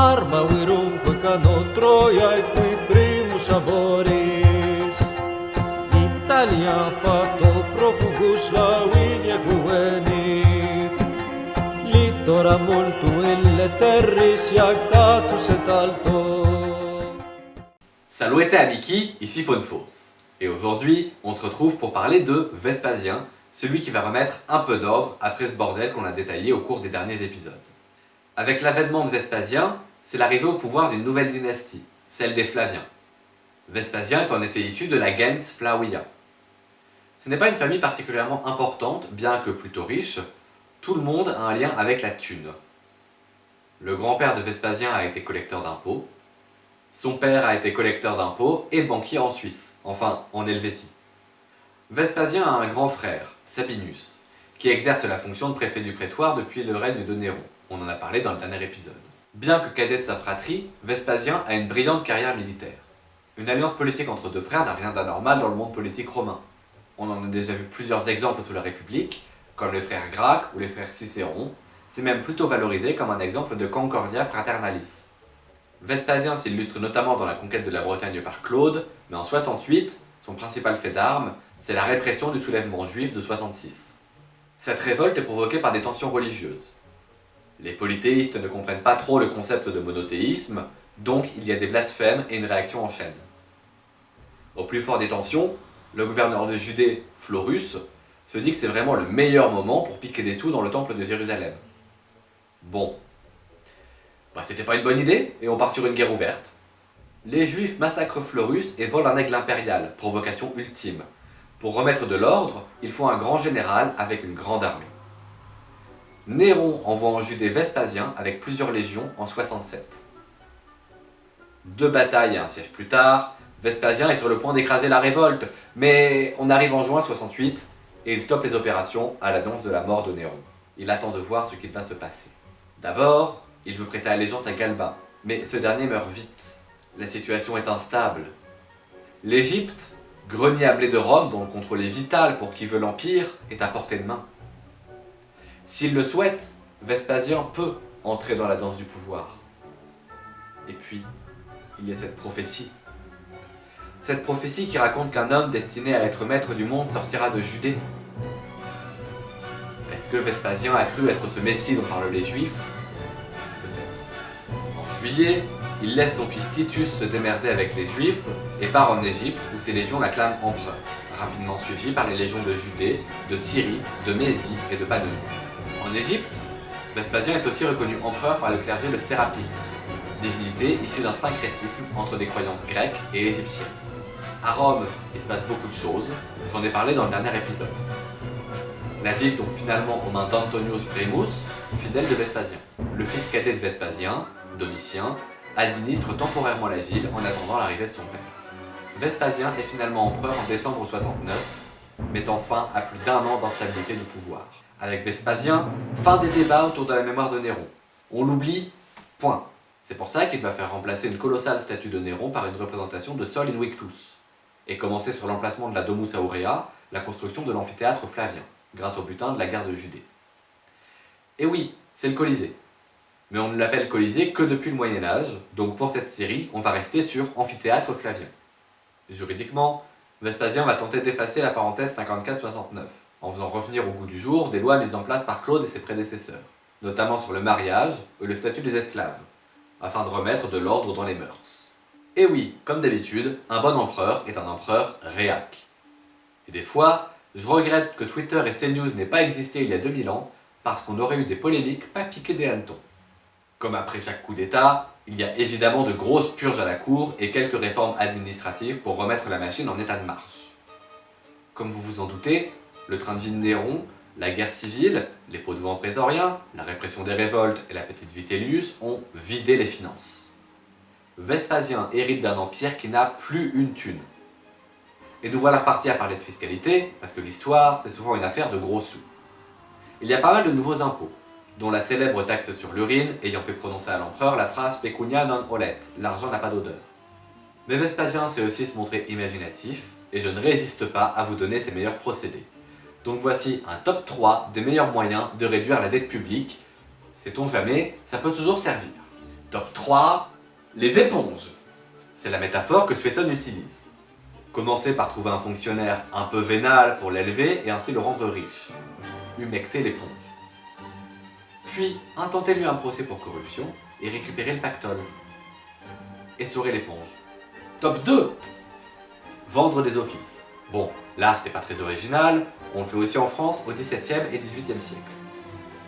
Arma virumque cano Troiae qui primus aboris. Italia fato profugus lavinia juvenit. Litora multu ille terris iactatus et alto. Salut Amiki, ici Faunefausse. Et aujourd'hui, on se retrouve pour parler de Vespasien, celui qui va remettre un peu d'ordre après ce bordel qu'on a détaillé au cours des derniers épisodes. Avec l'avènement de Vespasien, c'est l'arrivée au pouvoir d'une nouvelle dynastie, celle des Flaviens. Vespasien est en effet issu de la gens Flavia. Ce n'est pas une famille particulièrement importante, bien que plutôt riche, tout le monde a un lien avec la thune. Le grand-père de Vespasien a été collecteur d'impôts, son père a été collecteur d'impôts et banquier en Suisse, enfin en Helvétie. Vespasien a un grand frère, Sabinus, qui exerce la fonction de préfet du prétoire depuis le règne de Néron. On en a parlé dans le dernier épisode. Bien que cadet de sa fratrie, Vespasien a une brillante carrière militaire. Une alliance politique entre deux frères n'a rien d'anormal dans le monde politique romain. On en a déjà vu plusieurs exemples sous la République, comme les frères Gracques ou les frères Cicéron. C'est même plutôt valorisé comme un exemple de concordia fraternalis. Vespasien s'illustre notamment dans la conquête de la Bretagne par Claude, mais en 68, son principal fait d'armes, c'est la répression du soulèvement juif de 66. Cette révolte est provoquée par des tensions religieuses. Les polythéistes ne comprennent pas trop le concept de monothéisme, donc il y a des blasphèmes et une réaction en chaîne. Au plus fort des tensions, le gouverneur de Judée, Florus, se dit que c'est vraiment le meilleur moment pour piquer des sous dans le temple de Jérusalem. Bon. C'était pas une bonne idée, et on part sur une guerre ouverte. Les Juifs massacrent Florus et volent un aigle impérial, provocation ultime. Pour remettre de l'ordre, il faut un grand général avec une grande armée. Néron envoie en Judée Vespasien avec plusieurs légions en 67. 2 batailles et un siège plus tard, Vespasien est sur le point d'écraser la révolte, mais on arrive en juin 68 et il stoppe les opérations à l'annonce de la mort de Néron. Il attend de voir ce qu'il va se passer. D'abord, il veut prêter allégeance à Galba, mais ce dernier meurt vite. La situation est instable. L'Égypte, grenier à blé de Rome dont le contrôle est vital pour qui veut l'Empire, est à portée de main. S'il le souhaite, Vespasien peut entrer dans la danse du pouvoir. Et puis, il y a cette prophétie. Cette prophétie qui raconte qu'un homme destiné à être maître du monde sortira de Judée. Est-ce que Vespasien a cru être ce messie dont parlent les Juifs ? En juillet, il laisse son fils Titus se démerder avec les Juifs et part en Égypte où ses légions l'acclament empereur, rapidement suivi par les légions de Judée, de Syrie, de Mésie et de Pannonie. En Égypte, Vespasien est aussi reconnu empereur par le clergé de Sérapis, divinité issue d'un syncrétisme entre des croyances grecques et égyptiennes. À Rome, il se passe beaucoup de choses, j'en ai parlé dans le dernier épisode. La ville tombe finalement aux mains d'Antonius Primus, fidèle de Vespasien. Le fils cadet de Vespasien, Domitien, administre temporairement la ville en attendant l'arrivée de son père. Vespasien est finalement empereur en décembre 69, mettant fin à plus d'1 an d'instabilité du pouvoir. Avec Vespasien, fin des débats autour de la mémoire de Néron. On l'oublie, point. C'est pour ça qu'il va faire remplacer une colossale statue de Néron par une représentation de Sol Invictus, et commencer sur l'emplacement de la Domus Aurea, la construction de l'amphithéâtre Flavien, grâce au butin de la guerre de Judée. Et oui, c'est le Colisée. Mais on ne l'appelle Colisée que depuis le Moyen-Âge, donc pour cette série, on va rester sur amphithéâtre Flavien. Juridiquement, Vespasien va tenter d'effacer la parenthèse 54-69, en faisant revenir au goût du jour des lois mises en place par Claude et ses prédécesseurs, notamment sur le mariage et le statut des esclaves, afin de remettre de l'ordre dans les mœurs. Et oui, comme d'habitude, un bon empereur est un empereur réac. Et des fois, je regrette que Twitter et CNews n'aient pas existé il y a 2000 ans, parce qu'on aurait eu des polémiques pas piquées des hannetons. Comme après chaque coup d'État, il y a évidemment de grosses purges à la cour et quelques réformes administratives pour remettre la machine en état de marche. Comme vous vous en doutez, le train de vie de Néron, la guerre civile, les pots de vent prétoriens, la répression des révoltes et la petite Vitellius ont vidé les finances. Vespasien hérite d'un empire qui n'a plus une thune. Et nous voilà repartis à parler de fiscalité, parce que l'histoire, c'est souvent une affaire de gros sous. Il y a pas mal de nouveaux impôts, dont la célèbre taxe sur l'urine ayant fait prononcer à l'empereur la phrase « pecunia non olet », l'argent n'a pas d'odeur. Mais Vespasien sait aussi se montrer imaginatif, et je ne résiste pas à vous donner ses meilleurs procédés. Donc voici un top 3 des meilleurs moyens de réduire la dette publique. Sait-on jamais, ça peut toujours servir. Top 3, les éponges. C'est la métaphore que Suétone utilise. Commencez par trouver un fonctionnaire un peu vénal pour l'élever et ainsi le rendre riche. Humectez l'éponge. Puis, intentez-lui un procès pour corruption et récupérez le pactole. Essorez l'éponge. Top 2, vendre des offices. Bon, là c'était pas très original, on le fait aussi en France au XVIIe et XVIIIe siècle.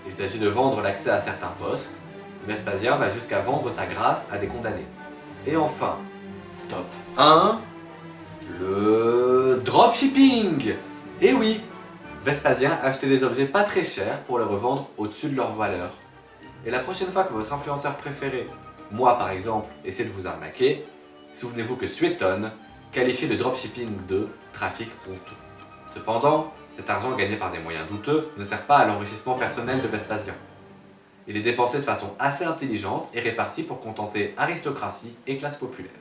Il s'agit de vendre l'accès à certains postes. Vespasien va jusqu'à vendre sa grâce à des condamnés. Et enfin, top 1, le dropshipping. Et oui, Vespasien achetait des objets pas très chers pour les revendre au-dessus de leur valeur. Et la prochaine fois que votre influenceur préféré, moi par exemple, essaie de vous arnaquer, souvenez-vous que Suétone qualifie le dropshipping de trafic honteux. Cependant, cet argent gagné par des moyens douteux ne sert pas à l'enrichissement personnel de Vespasien. Il est dépensé de façon assez intelligente et réparti pour contenter aristocratie et classe populaire.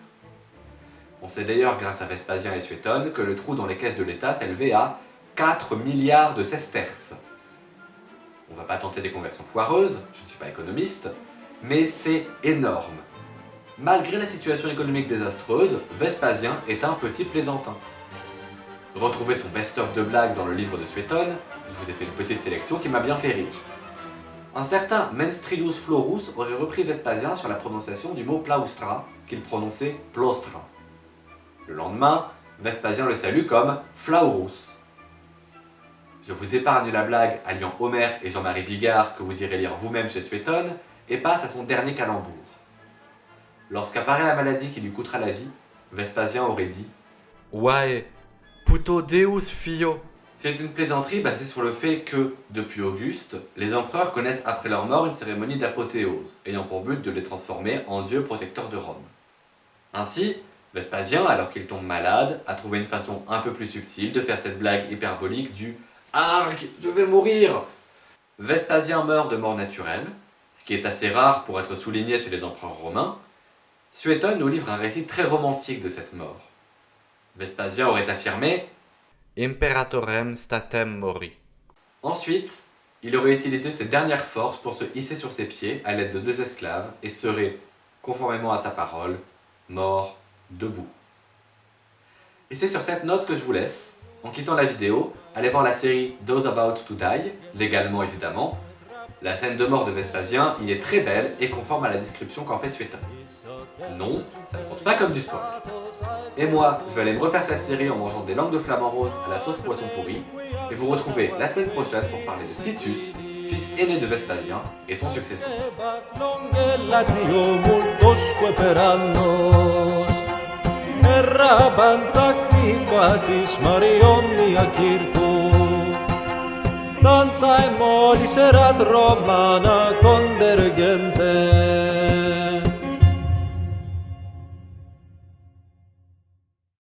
On sait d'ailleurs grâce à Vespasien et Suétone que le trou dans les caisses de l'État s'élevait à 4 milliards de sesterces. On va pas tenter des conversions foireuses, je ne suis pas économiste, mais c'est énorme. Malgré la situation économique désastreuse, Vespasien est un petit plaisantin. Retrouvez son best-of de blagues dans le livre de Suétone, je vous ai fait une petite sélection qui m'a bien fait rire. Un certain Menstridus Florus aurait repris Vespasien sur la prononciation du mot plaustra, qu'il prononçait plostra. Le lendemain, Vespasien le salue comme Flaurus. Je vous épargne la blague alliant Homère et Jean-Marie Bigard que vous irez lire vous-même chez Suétone et passe à son dernier calembour. Lorsqu'apparaît la maladie qui lui coûtera la vie, Vespasien aurait dit « Ouais, puto deus fio ». C'est une plaisanterie basée sur le fait que, depuis Auguste, les empereurs connaissent après leur mort une cérémonie d'apothéose, ayant pour but de les transformer en dieux protecteurs de Rome. Ainsi, Vespasien, alors qu'il tombe malade, a trouvé une façon un peu plus subtile de faire cette blague hyperbolique du « Arg, je vais mourir !» Vespasien meurt de mort naturelle, ce qui est assez rare pour être souligné chez les empereurs romains. Suétone nous livre un récit très romantique de cette mort. Vespasien aurait affirmé « Imperatorem statem mori ». Ensuite, il aurait utilisé ses dernières forces pour se hisser sur ses pieds à l'aide de 2 esclaves et serait, conformément à sa parole, mort debout. Et c'est sur cette note que je vous laisse. En quittant la vidéo, allez voir la série Those About to Die, légalement évidemment. La scène de mort de Vespasien y est très belle et conforme à la description qu'en fait Suétone. Non, ça ne compte pas comme du spoil. Et moi, je vais aller me refaire cette série en mangeant des langues de flamant rose à la sauce poisson pourri, et vous retrouver la semaine prochaine pour parler de Titus, fils aîné de Vespasien, et son successeur. Tantai molis erat Romana convergente